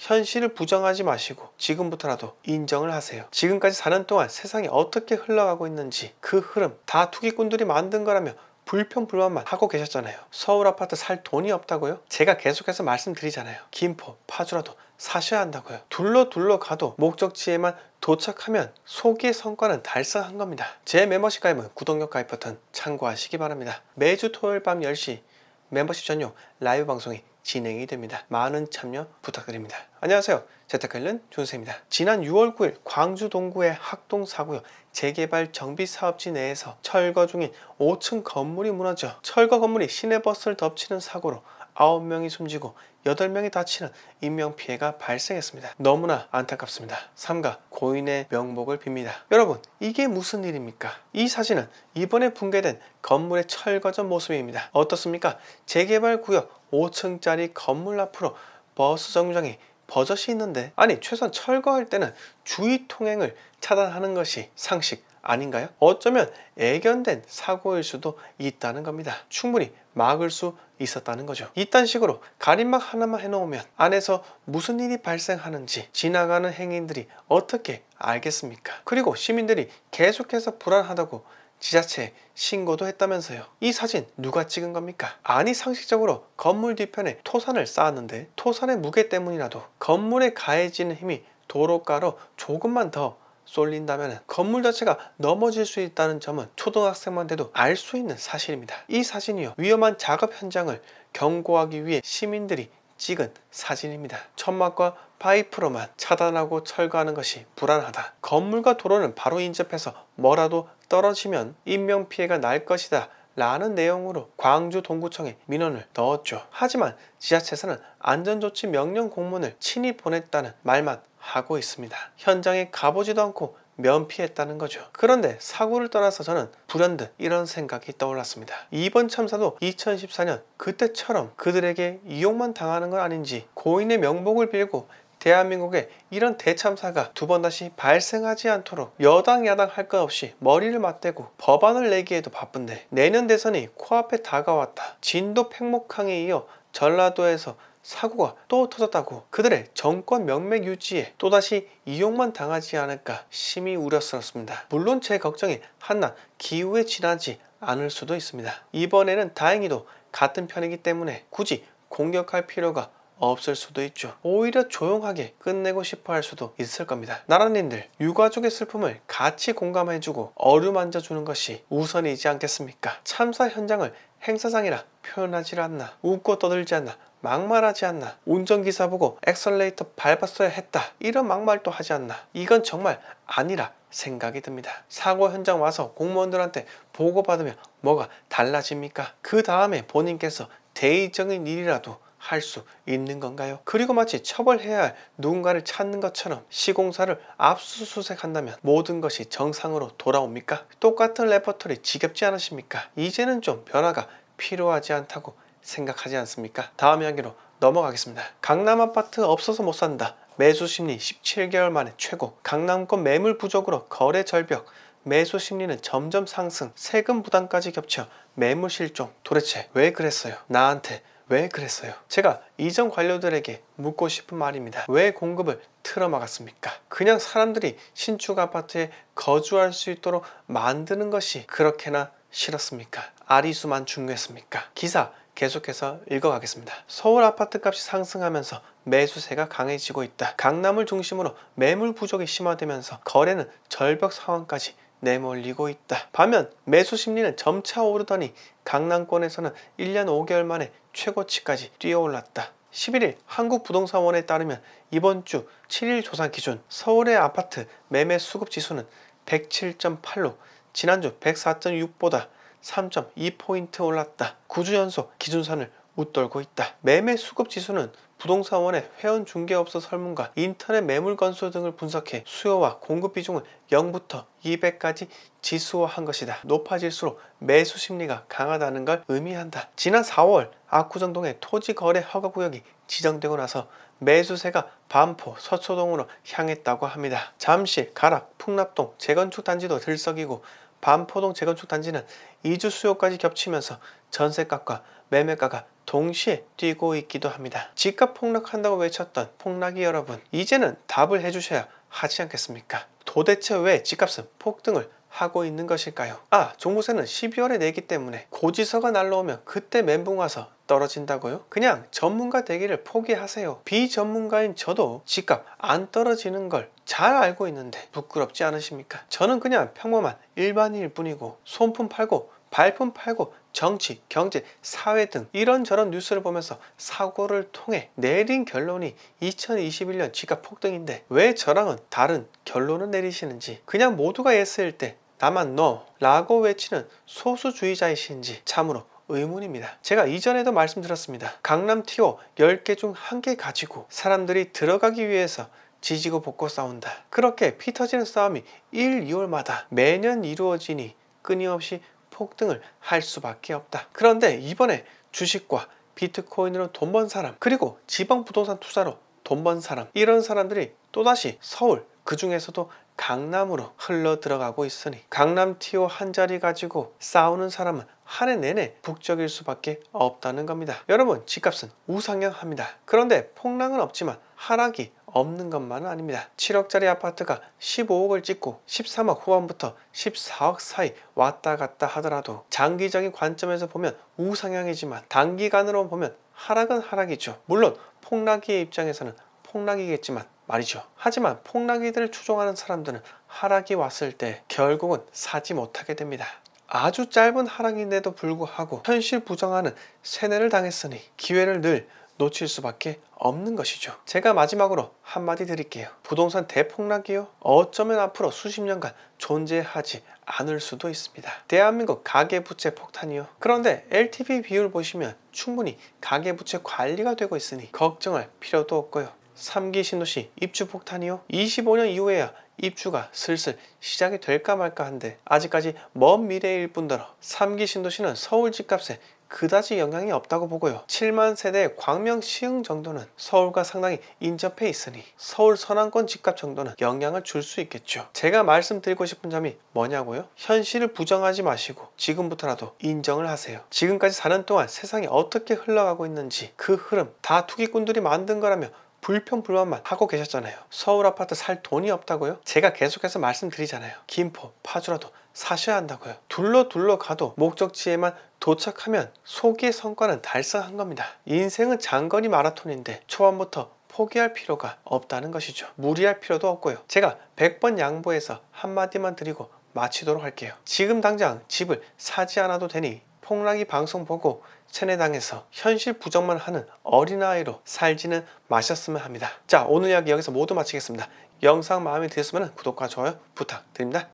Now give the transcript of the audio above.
현실을 부정하지 마시고 지금부터라도 인정을 하세요. 지금까지 4년 동안 세상이 어떻게 흘러가고 있는지 그 흐름 다 투기꾼들이 만든 거라며 불평불만만 하고 계셨잖아요. 서울 아파트 살 돈이 없다고요? 제가 계속해서 말씀드리잖아요. 김포, 파주라도 사셔야 한다고요. 둘러 가도 목적지에만 도착하면 소기의 성과는 달성한 겁니다. 제 멤버십 가입은 구독력 가입 버튼 참고하시기 바랍니다. 매주 토요일 밤 10시 멤버십 전용 라이브 방송이 진행이 됩니다. 많은 참여 부탁드립니다. 안녕하세요. 재테크일른 준수입니다. 지난 6월 9일 광주 동구의 학동사구역 재개발 정비사업지 내에서 철거 중인 5층 건물이 무너져 철거 건물이 시내버스를 덮치는 사고로 9명이 숨지고 8명이 다치는 인명피해가 발생했습니다. 너무나 안타깝습니다. 삼가 고인의 명복을 빕니다. 여러분, 이게 무슨 일입니까? 이 사진은 이번에 붕괴된 건물의 철거 전 모습입니다. 어떻습니까? 재개발 구역 5층짜리 건물 앞으로 버스 정류장이 버젓이 있는데, 아니 최소한 철거할 때는 주의 통행을 차단하는 것이 상식 아닌가요? 어쩌면 애견된 사고일 수도 있다는 겁니다. 충분히 막을 수 있었다는 거죠. 이딴 식으로 가림막 하나만 해놓으면 안에서 무슨 일이 발생하는지 지나가는 행인들이 어떻게 알겠습니까? 그리고 시민들이 계속해서 불안하다고 지자체에 신고도 했다면서요. 이 사진 누가 찍은 겁니까? 아니, 상식적으로 건물 뒤편에 토산을 쌓았는데 토산의 무게 때문이라도 건물에 가해지는 힘이 도로가로 조금만 더 쏠린다면 건물 자체가 넘어질 수 있다는 점은 초등학생만 돼도 알 수 있는 사실입니다. 이 사진이요, 위험한 작업 현장을 경고하기 위해 시민들이 찍은 사진입니다. 천막과 파이프로만 차단하고 철거하는 것이 불안하다. 건물과 도로는 바로 인접해서 뭐라도 떨어지면 인명피해가 날 것이다 라는 내용으로 광주 동구청에 민원을 넣었죠. 하지만 지자체에서는 안전조치 명령 공문을 친히 보냈다는 말만 하고 있습니다. 현장에 가보지도 않고 면피했다는 거죠. 그런데 사고를 떠나서 저는 불현듯 이런 생각이 떠올랐습니다. 이번 참사도 2014년 그때처럼 그들에게 이용만 당하는 건 아닌지, 고인의 명복을 빌고 대한민국에 이런 대참사가 두 번 다시 발생하지 않도록 여당 야당 할 것 없이 머리를 맞대고 법안을 내기에도 바쁜데, 내년 대선이 코앞에 다가왔다. 진도 팽목항에 이어 전라도에서 사고가 또 터졌다고 그들의 정권 명맥 유지에 또다시 이용만 당하지 않을까 심히 우려스럽습니다. 물론 제 걱정이 한낱 기후에 지나지 않을 수도 있습니다. 이번에는 다행히도 같은 편이기 때문에 굳이 공격할 필요가 없을 수도 있죠. 오히려 조용하게 끝내고 싶어 할 수도 있을 겁니다. 나라님들, 유가족의 슬픔을 같이 공감해주고 어루만져주는 것이 우선이지 않겠습니까? 참사 현장을 행사장이라 표현하지 않나, 웃고 떠들지 않나, 막말하지 않나, 운전기사 보고 엑셀레이터 밟았어야 했다 이런 막말도 하지 않나. 이건 정말 아니라 생각이 듭니다. 사고 현장 와서 공무원들한테 보고받으면 뭐가 달라집니까? 그 다음에 본인께서 대의적인 일이라도 할 수 있는 건가요? 그리고 마치 처벌해야 할 누군가를 찾는 것처럼 시공사를 압수수색한다면 모든 것이 정상으로 돌아옵니까? 똑같은 레퍼토리 지겹지 않으십니까? 이제는 좀 변화가 필요하지 않다고 생각하지 않습니까? 다음 이야기로 넘어가겠습니다. 강남 아파트 없어서 못 산다. 매수 심리 17개월 만에 최고. 강남권 매물 부족으로 거래 절벽. 매수 심리는 점점 상승. 세금 부담까지 겹쳐 매물 실종. 도대체 왜 그랬어요? 나한테 왜 그랬어요? 제가 이전 관료들에게 묻고 싶은 말입니다. 왜 공급을 틀어막았습니까? 그냥 사람들이 신축 아파트에 거주할 수 있도록 만드는 것이 그렇게나 싫었습니까? 아리수만 중요했습니까? 기사 계속해서 읽어가겠습니다. 서울 아파트 값이 상승하면서 매수세가 강해지고 있다. 강남을 중심으로 매물 부족이 심화되면서 거래는 절벽 상황까지 내몰리고 있다. 반면 매수 심리는 점차 오르더니 강남권에서는 1년 5개월 만에 최고치까지 뛰어올랐다. 11일 한국부동산원에 따르면 이번 주 7일 조사 기준 서울의 아파트 매매 수급 지수는 107.8로 지난주 104.6보다 3.2포인트 올랐다. 9주 연속 기준선을 웃돌고 있다. 매매 수급 지수는 부동산원의 회원 중개업소 설문과 인터넷 매물 건수 등을 분석해 수요와 공급 비중을 0부터 200까지 지수화한 것이다. 높아질수록 매수 심리가 강하다는 걸 의미한다. 지난 4월 압구정동의 토지거래 허가구역이 지정되고 나서 매수세가 반포, 서초동으로 향했다고 합니다. 잠실, 가락, 풍납동 재건축 단지도 들썩이고 반포동 재건축 단지는 이주 수요까지 겹치면서 전세값과 매매가가 동시에 뛰고 있기도 합니다. 집값 폭락한다고 외쳤던 폭락이 여러분, 이제는 답을 해주셔야 하지 않겠습니까? 도대체 왜 집값은 폭등을 하고 있는 것일까요? 종부세는 12월에 내기 때문에 고지서가 날라오면 그때 멘붕 와서 떨어진다고요? 그냥 전문가 되기를 포기하세요. 비전문가인 저도 집값 안 떨어지는 걸 잘 알고 있는데 부끄럽지 않으십니까? 저는 그냥 평범한 일반인일 뿐이고 손품 팔고 발품 팔고 정치, 경제, 사회 등 이런저런 뉴스를 보면서 사고를 통해 내린 결론이 2021년 집값 폭등인데 왜 저랑은 다른 결론을 내리시는지, 그냥 모두가 예스일 때 나만 NO 라고 외치는 소수주의자이신지 참으로 의문입니다. 제가 이전에도 말씀드렸습니다. 강남 티오 10개 중 1개 가지고 사람들이 들어가기 위해서 지지고 볶고 싸운다. 그렇게 피 터지는 싸움이 1, 2월마다 매년 이루어지니 끊임없이 폭등을 할 수밖에 없다. 그런데 이번에 주식과 비트코인으로 돈 번 사람, 그리고 지방 부동산 투자로 돈 번 사람, 이런 사람들이 또다시 서울, 그 중에서도 강남으로 흘러 들어가고 있으니 강남 티오 한 자리 가지고 싸우는 사람은 한 해 내내 북적일 수밖에 없다는 겁니다. 여러분, 집값은 우상향합니다. 그런데 폭락은 없지만 하락이 없는 것만은 아닙니다. 7억짜리 아파트가 15억을 찍고 13억 후반부터 14억 사이 왔다 갔다 하더라도 장기적인 관점에서 보면 우상향이지만 단기간으로 보면 하락은 하락이죠. 물론 폭락기의 입장에서는 폭락이겠지만 말이죠. 하지만 폭락기들을 추종하는 사람들은 하락이 왔을 때 결국은 사지 못하게 됩니다. 아주 짧은 하락인데도 불구하고 현실 부정하는 세뇌를 당했으니 기회를 늘 놓칠 수밖에 없는 것이죠. 제가 마지막으로 한마디 드릴게요. 부동산 대폭락이요? 어쩌면 앞으로 수십 년간 존재하지 않을 수도 있습니다. 대한민국 가계부채 폭탄이요? 그런데 LTV 비율 보시면 충분히 가계부채 관리가 되고 있으니 걱정할 필요도 없고요. 3기 신도시 입주 폭탄이요? 25년 이후에야 입주가 슬슬 시작이 될까 말까 한데 아직까지 먼 미래일 뿐더러 3기 신도시는 서울 집값에 그다지 영향이 없다고 보고요. 7만 세대의 광명 시흥 정도는 서울과 상당히 인접해 있으니 서울 서남권 집값 정도는 영향을 줄 수 있겠죠. 제가 말씀드리고 싶은 점이 뭐냐고요? 현실을 부정하지 마시고 지금부터라도 인정을 하세요. 지금까지 4년 동안 세상이 어떻게 흘러가고 있는지 그 흐름 다 투기꾼들이 만든 거라며 불평불만만 하고 계셨잖아요. 서울 아파트 살 돈이 없다고요? 제가 계속해서 말씀드리잖아요. 김포, 파주라도 사셔야 한다고요. 둘러 가도 목적지에만 도착하면 소기의 성과는 달성한 겁니다. 인생은 장거리 마라톤인데 초반부터 포기할 필요가 없다는 것이죠. 무리할 필요도 없고요. 제가 100번 양보해서 한마디만 드리고 마치도록 할게요. 지금 당장 집을 사지 않아도 되니 폭락이 방송 보고 세뇌당해서 현실 부정만 하는 어린아이로 살지는 마셨으면 합니다. 자, 오늘 이야기 여기서 모두 마치겠습니다. 영상 마음에 드셨으면 구독과 좋아요 부탁드립니다.